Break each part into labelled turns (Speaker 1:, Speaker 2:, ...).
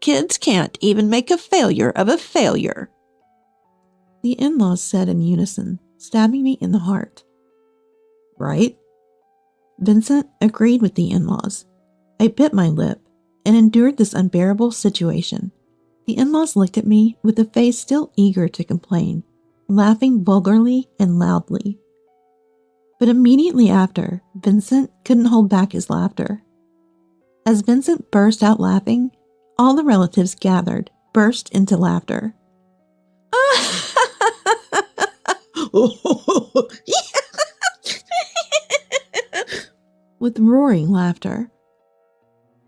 Speaker 1: Kids can't even make a failure of a failure," the in-laws said in unison, stabbing me in the heart. "Right?" Vincent agreed with the in-laws. I bit my lip and endured this unbearable situation. The in-laws looked at me with a face still eager to complain, laughing vulgarly and loudly. But immediately after, Vincent couldn't hold back his laughter. As Vincent burst out laughing, all the relatives gathered, burst into laughter. With roaring laughter.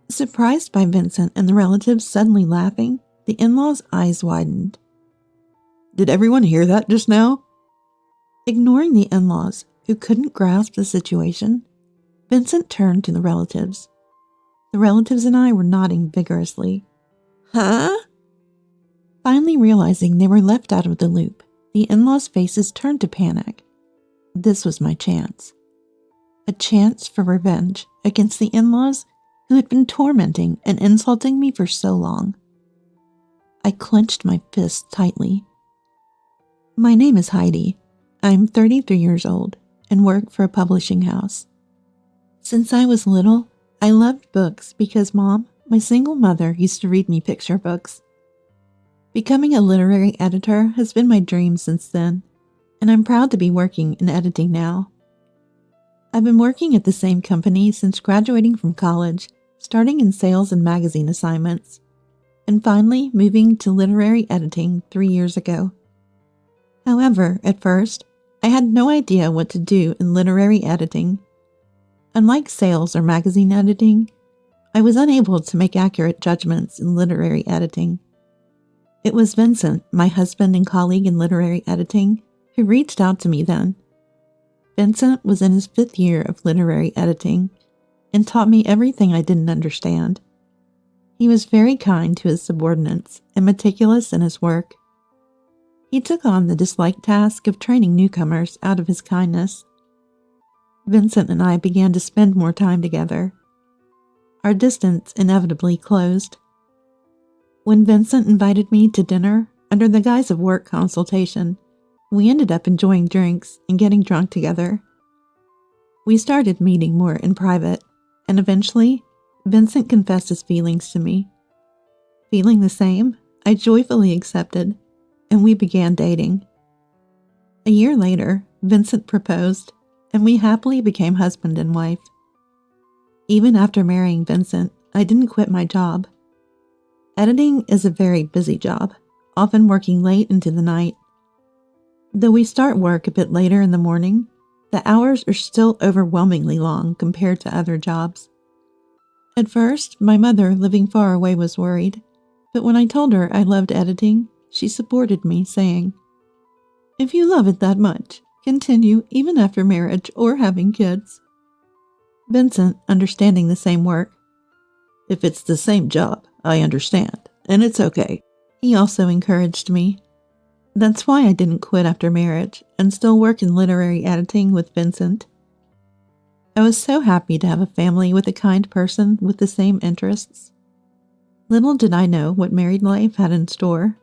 Speaker 1: Surprised by Vincent and the relatives suddenly laughing, the in-laws' eyes widened. "Did everyone hear that just now?" Ignoring the in-laws, who couldn't grasp the situation, Vincent turned to the relatives. The relatives and I were nodding vigorously. "Huh?" Finally realizing they were left out of the loop, the in-laws' faces turned to panic. This was my chance. A chance for revenge against the in-laws who had been tormenting and insulting me for so long. I clenched my fists tightly. My name is Heidi. I'm 33 years old and work for a publishing house. Since I was little, I loved books because Mom, my single mother, used to read me picture books. Becoming a literary editor has been my dream since then, and I'm proud to be working in editing now. I've been working at the same company since graduating from college, starting in sales and magazine assignments, and finally moving to literary editing 3 years ago. However, at first, I had no idea what to do in literary editing. Unlike sales or magazine editing, I was unable to make accurate judgments in literary editing. It was Vincent, my husband and colleague in literary editing, who reached out to me then. Vincent was in his 5th year of literary editing and taught me everything I didn't understand. He was very kind to his subordinates and meticulous in his work. He took on the disliked task of training newcomers out of his kindness. Vincent and I began to spend more time together. Our distance inevitably closed. When Vincent invited me to dinner under the guise of work consultation, we ended up enjoying drinks and getting drunk together. We started meeting more in private, and eventually, Vincent confessed his feelings to me. Feeling the same, I joyfully accepted, and we began dating. A year later, Vincent proposed, and we happily became husband and wife. Even after marrying Vincent, I didn't quit my job. Editing is a very busy job, often working late into the night. Though we start work a bit later in the morning, the hours are still overwhelmingly long compared to other jobs. At first, my mother, living far away, was worried, but when I told her I loved editing, she supported me, saying, "If you love it that much, continue even after marriage or having kids." Vincent, understanding the same work. "If it's the same job, I understand, and it's okay." He also encouraged me. That's why I didn't quit after marriage and still work in literary editing with Vincent. I was so happy to have a family with a kind person with the same interests. Little did I know what married life had in store.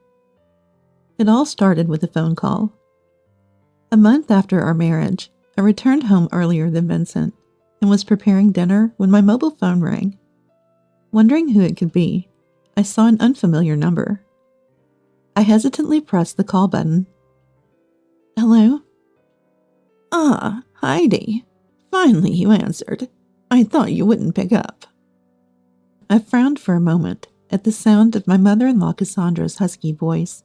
Speaker 1: It all started with a phone call. A month after our marriage, I returned home earlier than Vincent and was preparing dinner when my mobile phone rang. Wondering who it could be, I saw an unfamiliar number. I hesitantly pressed the call button. "Hello?" "Ah, Heidi. Finally you answered. I thought you wouldn't pick up." I frowned for a moment at the sound of my mother-in-law Cassandra's husky voice.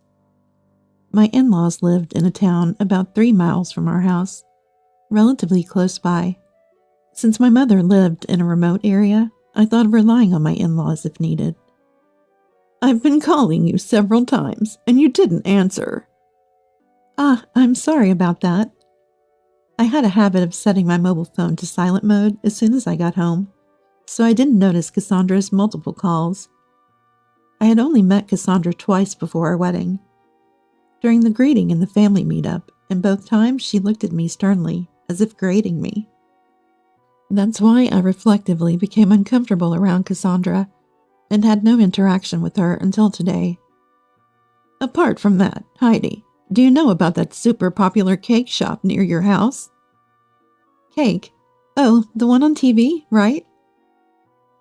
Speaker 1: My in-laws lived in a town about 3 miles from our house, relatively close by. Since my mother lived in a remote area, I thought of relying on my in-laws if needed. "I've been calling you several times, and you didn't answer." "Ah, I'm sorry about that." I had a habit of setting my mobile phone to silent mode as soon as I got home, so I didn't notice Cassandra's multiple calls. I had only met Cassandra twice before our wedding. During the greeting and the family meetup, and both times she looked at me sternly, as if grading me. That's why I reflectively became uncomfortable around Cassandra, and had no interaction with her until today. Apart from that, Heidi, do you know about that super popular cake shop near your house? Cake? Oh, the one on TV, right?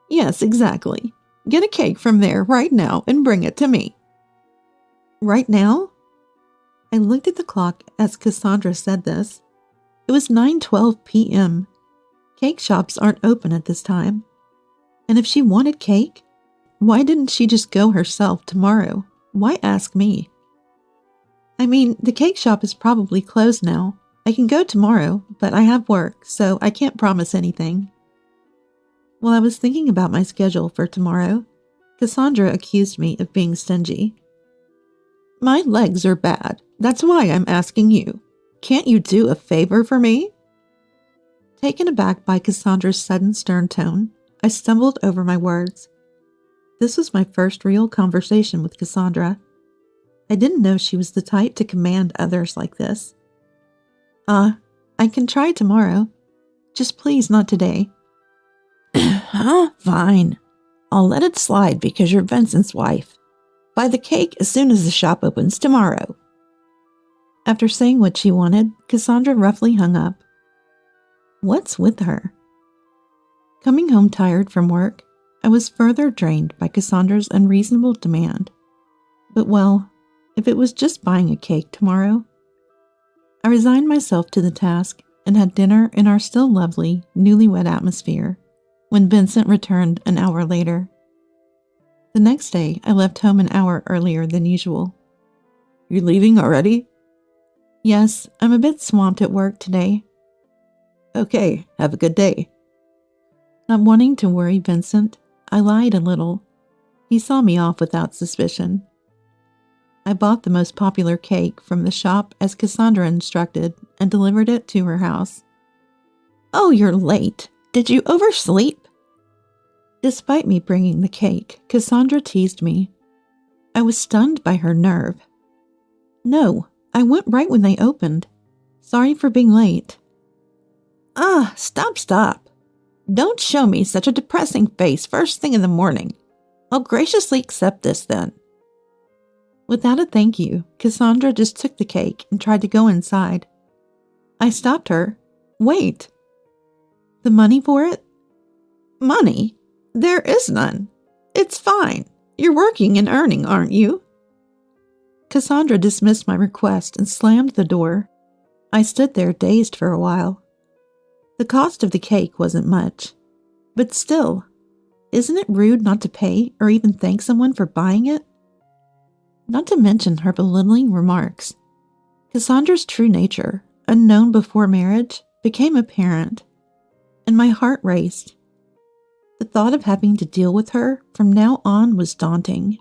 Speaker 1: Yes, exactly. Get a cake from there right now and bring it to me. Right now? I looked at the clock as Cassandra said this. It was 9:12 p.m. Cake shops aren't open at this time. And if she wanted cake, why didn't she just go herself tomorrow? Why ask me? I mean, the cake shop is probably closed now. I can go tomorrow, but I have work, so I can't promise anything. While I was thinking about my schedule for tomorrow, Cassandra accused me of being stingy. My legs are bad. That's why I'm asking you. Can't you do a favor for me? Taken aback by Cassandra's sudden stern tone, I stumbled over my words. This was my first real conversation with Cassandra. I didn't know she was the type to command others like this. I can try tomorrow. Just please not today. Fine. I'll let it slide because you're Vincent's wife. Buy the cake as soon as the shop opens tomorrow. After saying what she wanted, Cassandra roughly hung up. What's with her? Coming home tired from work, I was further drained by Cassandra's unreasonable demand. But well, if it was just buying a cake tomorrow. I resigned myself to the task and had dinner in our still lovely, newlywed atmosphere when Vincent returned an hour later. The next day, I left home an hour earlier than usual. You leaving already? Yes, I'm a bit swamped at work today. Okay, have a good day. Not wanting to worry Vincent, I lied a little. He saw me off without suspicion. I bought the most popular cake from the shop as Cassandra instructed and delivered it to her house. Oh, you're late. Did you oversleep? Despite me bringing the cake, Cassandra teased me. I was stunned by her nerve. No, I went right when they opened. Sorry for being late. Stop. Don't show me such a depressing face first thing in the morning. I'll graciously accept this then. Without a thank you, Cassandra just took the cake and tried to go inside. I stopped her. Wait. The money for it? Money? There is none. It's fine. You're working and earning, aren't you? Cassandra dismissed my request and slammed the door. I stood there dazed for a while. The cost of the cake wasn't much. But still, isn't it rude not to pay or even thank someone for buying it? Not to mention her belittling remarks. Cassandra's true nature, unknown before marriage, became apparent, and my heart raced. The thought of having to deal with her from now on was daunting.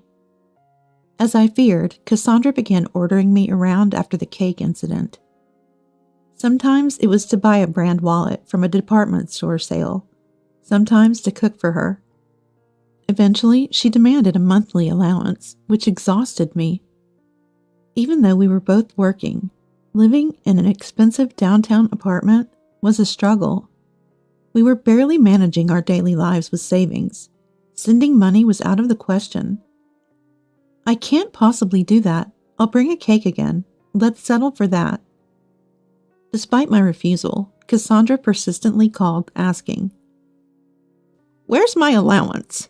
Speaker 1: As I feared, Cassandra began ordering me around after the cake incident. Sometimes it was to buy a brand wallet from a department store sale, sometimes to cook for her. Eventually, she demanded a monthly allowance, which exhausted me. Even though we were both working, living in an expensive downtown apartment was a struggle. We were barely managing our daily lives with savings. Sending money was out of the question. I can't possibly do that. I'll bring a cake again. Let's settle for that. Despite my refusal, Cassandra persistently called, asking, Where's my allowance?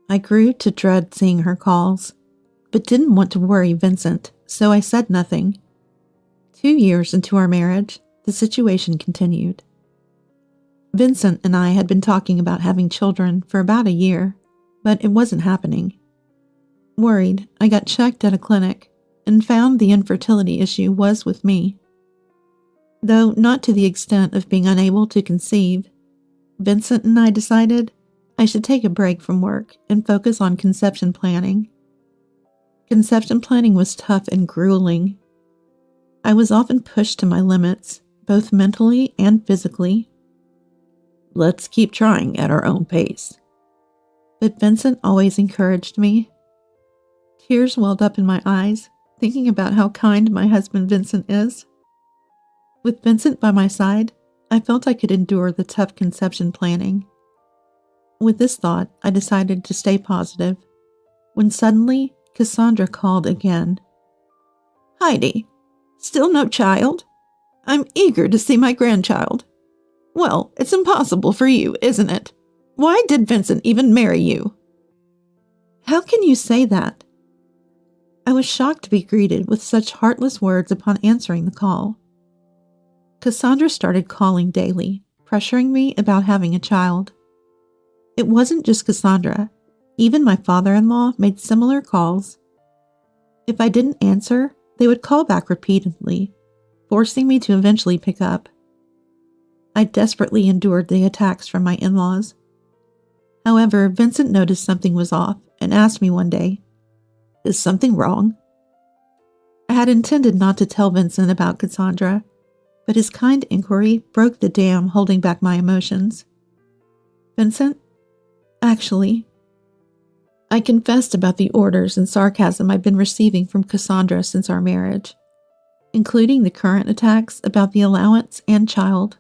Speaker 1: I grew to dread seeing her calls, but didn't want to worry Vincent, so I said nothing. 2 years into our marriage, the situation continued. Vincent and I had been talking about having children for about a year, but it wasn't happening. Worried, I got checked at a clinic and found the infertility issue was with me. Though not to the extent of being unable to conceive, Vincent and I decided I should take a break from work and focus on conception planning. Conception planning was tough and grueling. I was often pushed to my limits, both mentally and physically. Let's keep trying at our own pace. But Vincent always encouraged me. Tears welled up in my eyes, thinking about how kind my husband Vincent is. With Vincent by my side, I felt I could endure the tough conception planning. With this thought, I decided to stay positive, when suddenly Cassandra called again. Heidi, still no child? I'm eager to see my grandchild. Well, it's impossible for you, isn't it? Why did Vincent even marry you? How can you say that? I was shocked to be greeted with such heartless words upon answering the call. Cassandra started calling daily, pressuring me about having a child. It wasn't just Cassandra. Even my father-in-law made similar calls. If I didn't answer, they would call back repeatedly, forcing me to eventually pick up. I desperately endured the attacks from my in-laws. However, Vincent noticed something was off and asked me one day, Is something wrong? I had intended not to tell Vincent about Cassandra, but his kind inquiry broke the dam holding back my emotions. Vincent, actually, I confessed about the orders and sarcasm I've been receiving from Cassandra since our marriage, including the current attacks about the allowance and child.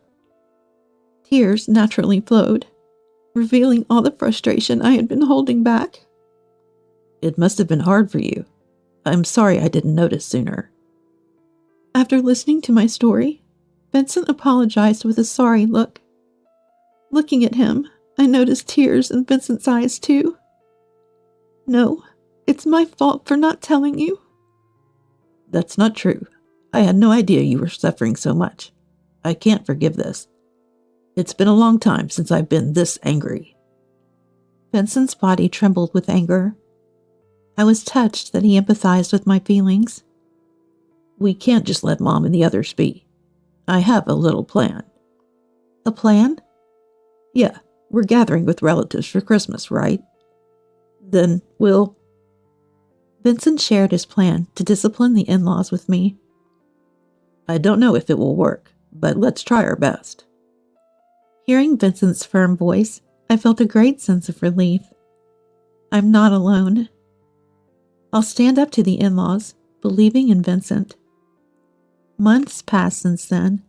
Speaker 1: Tears naturally flowed, revealing all the frustration I had been holding back. It must have been hard for you. I'm sorry I didn't notice sooner. After listening to my story, Vincent apologized with a sorry look. Looking at him, I noticed tears in Vincent's eyes too. No, it's my fault for not telling you. That's not true. I had no idea you were suffering so much. I can't forgive this. It's been a long time since I've been this angry. Vincent's body trembled with anger. I was touched that he empathized with my feelings. We can't just let Mom and the others be. I have a little plan. A plan? Yeah, we're gathering with relatives for Christmas, right? Then we'll... Vincent shared his plan to discipline the in-laws with me. I don't know if it will work, but let's try our best. Hearing Vincent's firm voice, I felt a great sense of relief. I'm not alone. I'll stand up to the in-laws, believing in Vincent. Months passed since then.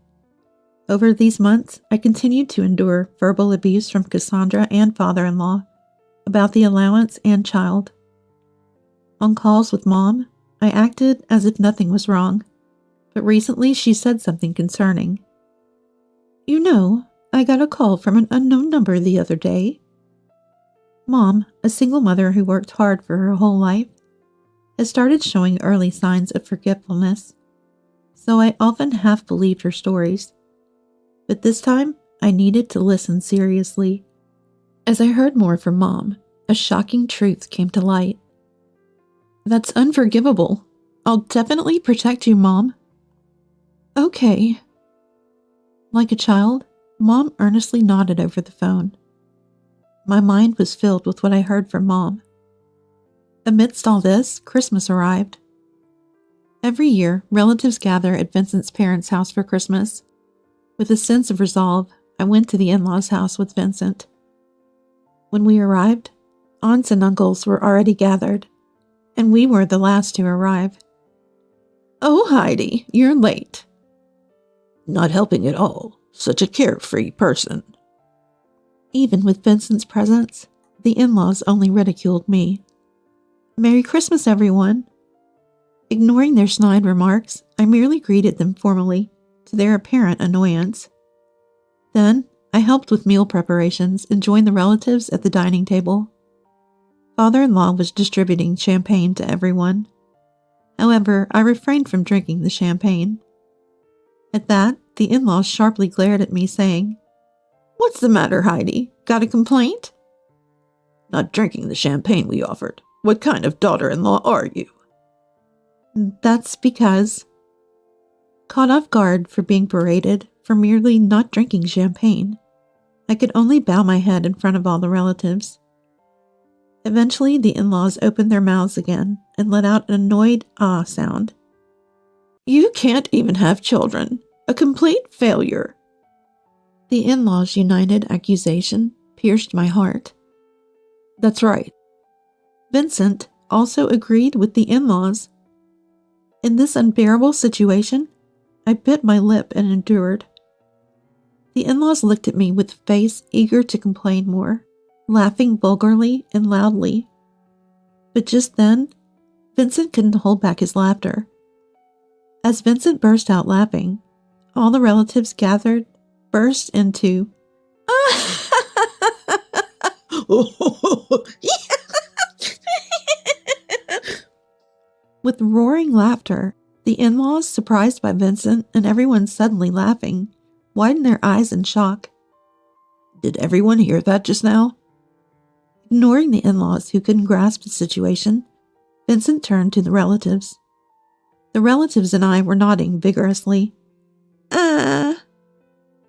Speaker 1: Over these months, I continued to endure verbal abuse from Cassandra and father-in-law about the allowance and child. On calls with Mom, I acted as if nothing was wrong, but recently she said something concerning. You know, I got a call from an unknown number the other day. Mom, a single mother who worked hard for her whole life, has started showing early signs of forgetfulness, so I often half believed her stories. But this time, I needed to listen seriously. As I heard more from Mom, a shocking truth came to light. That's unforgivable. I'll definitely protect you, Mom. Okay. Like a child, Mom earnestly nodded over the phone. My mind was filled with what I heard from Mom. Amidst all this, Christmas arrived. Every year, relatives gather at Vincent's parents' house for Christmas. With a sense of resolve, I went to the in-laws' house with Vincent. When we arrived, aunts and uncles were already gathered, and we were the last to arrive. Oh, Heidi, you're late. Not helping at all. Such a carefree person. Even with Vincent's presence, the in-laws only ridiculed me. Merry Christmas, everyone. Ignoring their snide remarks, I merely greeted them formally, to their apparent annoyance. Then, I helped with meal preparations and joined the relatives at the dining table. Father-in-law was distributing champagne to everyone. However, I refrained from drinking the champagne. At that, the in-laws sharply glared at me, saying, What's the matter, Heidi? Got a complaint? Not drinking the champagne we offered. What kind of daughter-in-law are you? That's because... Caught off guard for being berated for merely not drinking champagne, I could only bow my head in front of all the relatives. Eventually, the in-laws opened their mouths again and let out an annoyed ah sound. You can't even have children. A complete failure. The in-laws' united accusation pierced my heart. That's right. Vincent also agreed with the in-laws. In this unbearable situation, I bit my lip and endured. The in-laws looked at me with a face eager to complain more, laughing vulgarly and loudly. But just then, Vincent couldn't hold back his laughter. As Vincent burst out laughing, all the relatives gathered burst into with roaring laughter. The in-laws, surprised by Vincent and everyone suddenly laughing, widened their eyes in shock. Did everyone hear that just now? Ignoring the in-laws who couldn't grasp the situation, Vincent turned to the relatives. The relatives and I were nodding vigorously.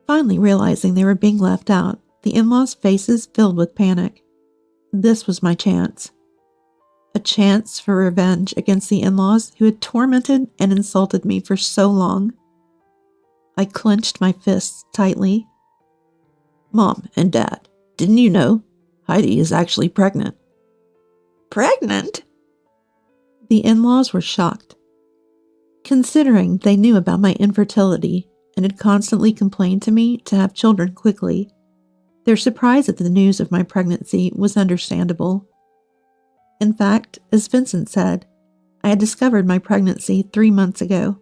Speaker 1: Finally realizing they were being left out, the in-laws' faces filled with panic. This was my chance. A chance for revenge against the in-laws who had tormented and insulted me for so long. I clenched my fists tightly. Mom and Dad, didn't you know? Heidi is actually pregnant. Pregnant? The in-laws were shocked. Considering they knew about my infertility and had constantly complained to me to have children quickly, their surprise at the news of my pregnancy was understandable. In fact, as Vincent said, I had discovered my pregnancy 3 months ago.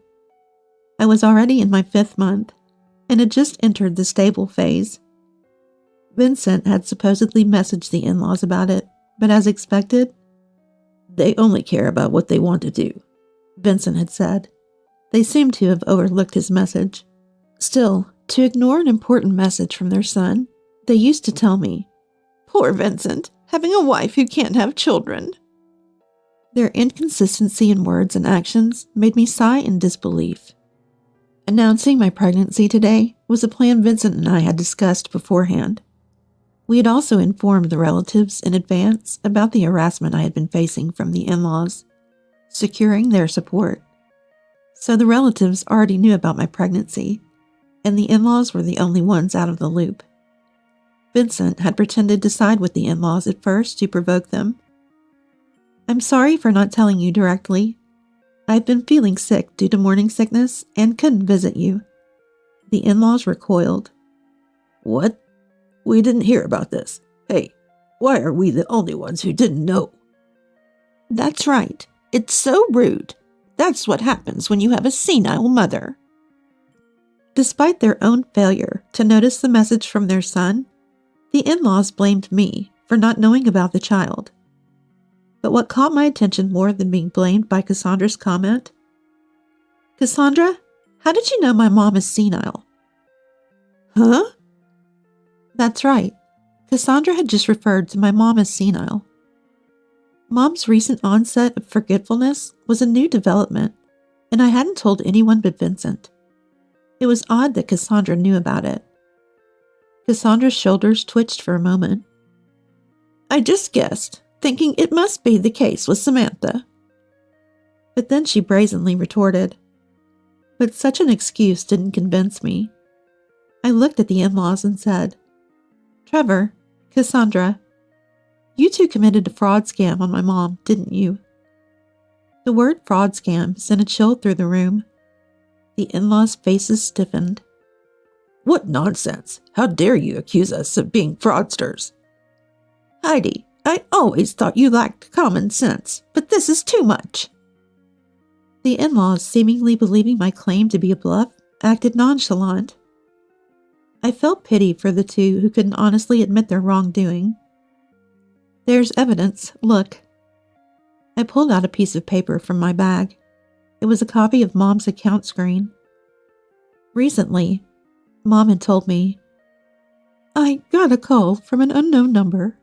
Speaker 1: I was already in my 5th month and had just entered the stable phase. Vincent had supposedly messaged the in-laws about it, but as expected, they only care about what they want to do, Vincent had said. They seemed to have overlooked his message. Still, to ignore an important message from their son, they used to tell me, "Poor Vincent, having a wife who can't have children." Their inconsistency in words and actions made me sigh in disbelief. Announcing my pregnancy today was a plan Vincent and I had discussed beforehand. We had also informed the relatives in advance about the harassment I had been facing from the in-laws, securing their support. So the relatives already knew about my pregnancy, and the in-laws were the only ones out of the loop. Vincent had pretended to side with the in-laws at first to provoke them. "I'm sorry for not telling you directly. I've been feeling sick due to morning sickness and couldn't visit you." The in-laws recoiled. "What? We didn't hear about this. Hey, why are we the only ones who didn't know?" "That's right. It's so rude. That's what happens when you have a senile mother." Despite their own failure to notice the message from their son, the in-laws blamed me for not knowing about the child. But what caught my attention more than being blamed by Cassandra's comment? "Cassandra, how did you know my mom is senile?" "Huh?" That's right. Cassandra had just referred to my mom as senile. Mom's recent onset of forgetfulness was a new development, and I hadn't told anyone but Vincent. It was odd that Cassandra knew about it. Cassandra's shoulders twitched for a moment. "I just guessed, thinking it must be the case with Samantha." But then she brazenly retorted. But such an excuse didn't convince me. I looked at the in-laws and said, "Trevor, Cassandra, you two committed a fraud scam on my mom, didn't you?" The word fraud scam sent a chill through the room. The in-laws' faces stiffened. "What nonsense! How dare you accuse us of being fraudsters?" "Heidi, I always thought you lacked common sense, but this is too much." The in-laws, seemingly believing my claim to be a bluff, acted nonchalant. I felt pity for the two who couldn't honestly admit their wrongdoing. "There's evidence, look." I pulled out a piece of paper from my bag. It was a copy of Mom's account screen. Recently, Mom had told me, "I got a call from an unknown number."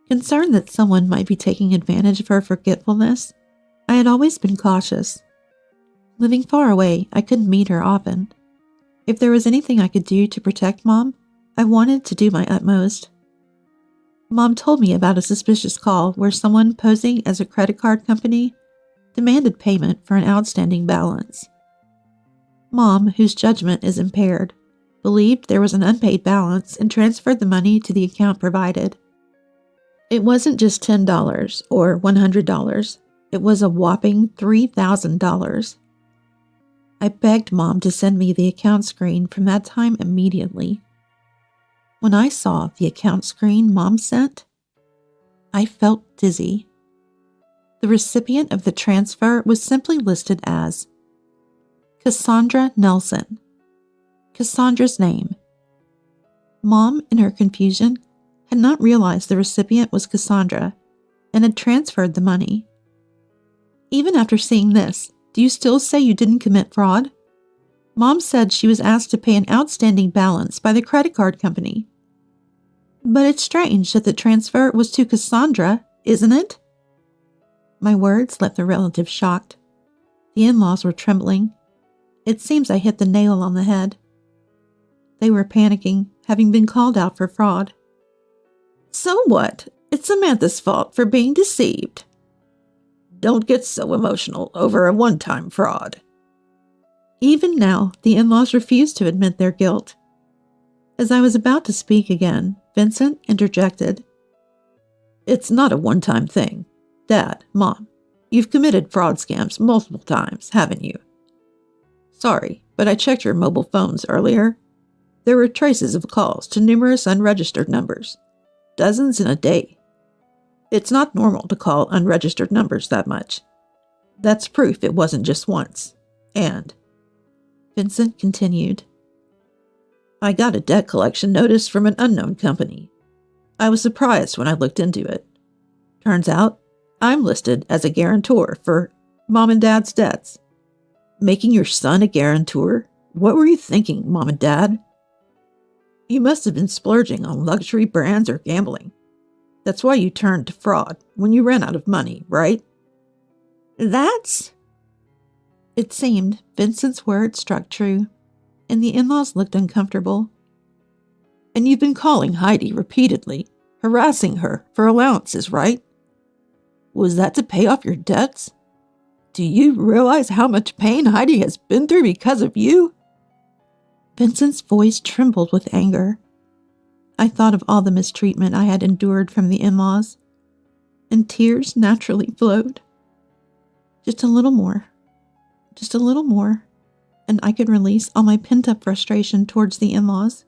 Speaker 1: Concerned that someone might be taking advantage of her forgetfulness, I had always been cautious. Living far away, I couldn't meet her often. If there was anything I could do to protect Mom, I wanted to do my utmost. Mom told me about a suspicious call where someone posing as a credit card company demanded payment for an outstanding balance. Mom, whose judgment is impaired, believed there was an unpaid balance and transferred the money to the account provided. It wasn't just $10 or $100. It was a whopping $3,000. I begged Mom to send me the account screen from that time immediately. When I saw the account screen Mom sent, I felt dizzy. The recipient of the transfer was simply listed as Cassandra Nelson. Cassandra's name. Mom, in her confusion, had not realized the recipient was Cassandra and had transferred the money. Even after seeing this, do you still say you didn't commit fraud? Mom said she was asked to pay an outstanding balance by the credit card company. But it's strange that the transfer was to Cassandra, isn't it? My words left the relatives shocked. The in-laws were trembling. It seems I hit the nail on the head. They were panicking, having been called out for fraud. So what? It's Samantha's fault for being deceived. Don't get so emotional over a one-time fraud. Even now, the in-laws refused to admit their guilt. As I was about to speak again, Vincent interjected. It's not a one-time thing. Dad, Mom, you've committed fraud scams multiple times, haven't you? Sorry, but I checked your mobile phones earlier. There were traces of calls to numerous unregistered numbers, dozens in a day. It's not normal to call unregistered numbers that much. That's proof it wasn't just once. And, Vincent continued, I got a debt collection notice from an unknown company. I was surprised when I looked into it. Turns out, I'm listed as a guarantor for Mom and Dad's debts. Making your son a guarantor? What were you thinking, Mom and Dad? You must have been splurging on luxury brands or gambling. That's why you turned to fraud when you ran out of money, right? It seemed Vincent's words struck true, and the in-laws looked uncomfortable. And you've been calling Heidi repeatedly, harassing her for allowances, right? Was that to pay off your debts? Do you realize how much pain Heidi has been through because of you? Vincent's voice trembled with anger. I thought of all the mistreatment I had endured from the in-laws, and tears naturally flowed. Just a little more, and I could release all my pent-up frustration towards the in-laws.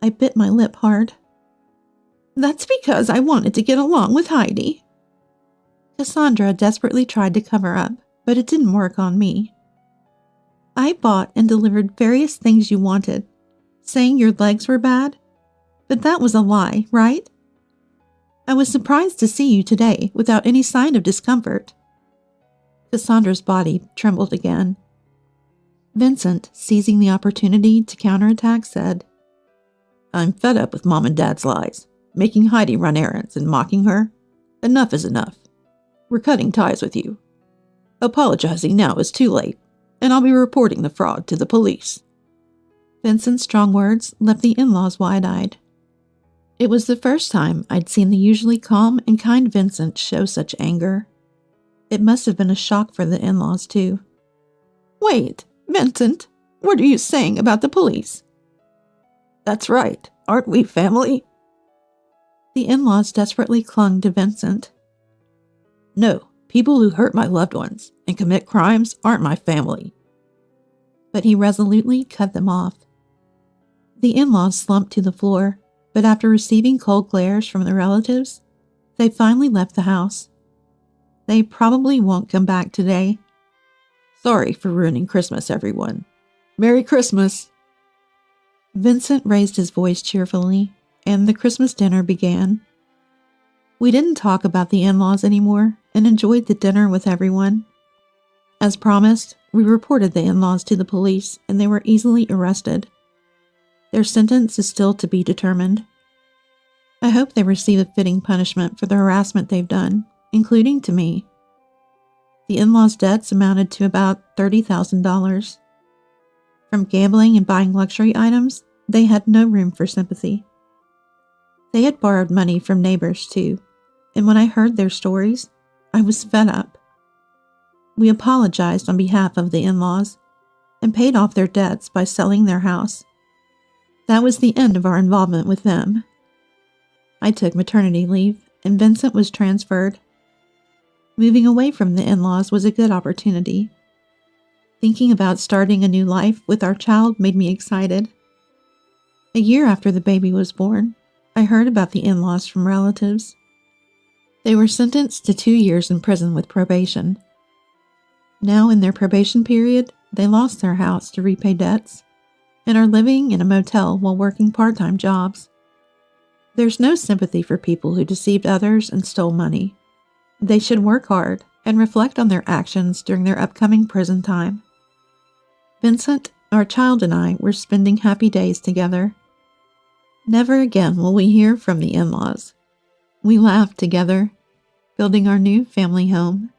Speaker 1: I bit my lip hard. That's because I wanted to get along with Heidi. Cassandra desperately tried to cover up, but it didn't work on me. I bought and delivered various things you wanted, saying your legs were bad, but that was a lie, right? I was surprised to see you today without any sign of discomfort. Cassandra's body trembled again. Vincent, seizing the opportunity to counterattack, said, I'm fed up with Mom and Dad's lies, making Heidi run errands and mocking her. Enough is enough. We're cutting ties with you. Apologizing now is too late, and I'll be reporting the fraud to the police. Vincent's strong words left the in-laws wide-eyed. It was the first time I'd seen the usually calm and kind Vincent show such anger. It must have been a shock for the in-laws, too. Wait, Vincent, what are you saying about the police? That's right, aren't we family? The in-laws desperately clung to Vincent. No, people who hurt my loved ones and commit crimes aren't my family. But he resolutely cut them off. The in-laws slumped to the floor, but after receiving cold glares from the relatives, they finally left the house. They probably won't come back today. Sorry for ruining Christmas, everyone. Merry Christmas! Vincent raised his voice cheerfully, and the Christmas dinner began. We didn't talk about the in-laws anymore and enjoyed the dinner with everyone. As promised, we reported the in-laws to the police and they were easily arrested. Their sentence is still to be determined. I hope they receive a fitting punishment for the harassment they've done, including to me. The in-laws' debts amounted to about $30,000. From gambling and buying luxury items, they had no room for sympathy. They had borrowed money from neighbors, too, and when I heard their stories, I was fed up. We apologized on behalf of the in-laws and paid off their debts by selling their house. That was the end of our involvement with them. I took maternity leave, and Vincent was transferred. Moving away from the in-laws was a good opportunity. Thinking about starting a new life with our child made me excited. A year after the baby was born, I heard about the in-laws from relatives. They were sentenced to 2 years in prison with probation. Now, in their probation period, they lost their house to repay debts and are living in a motel while working part-time jobs. There's no sympathy for people who deceived others and stole money. They should work hard and reflect on their actions during their upcoming prison time. Vincent, our child, and I were spending happy days together. Never again will we hear from the in-laws. We laughed together, building our new family home.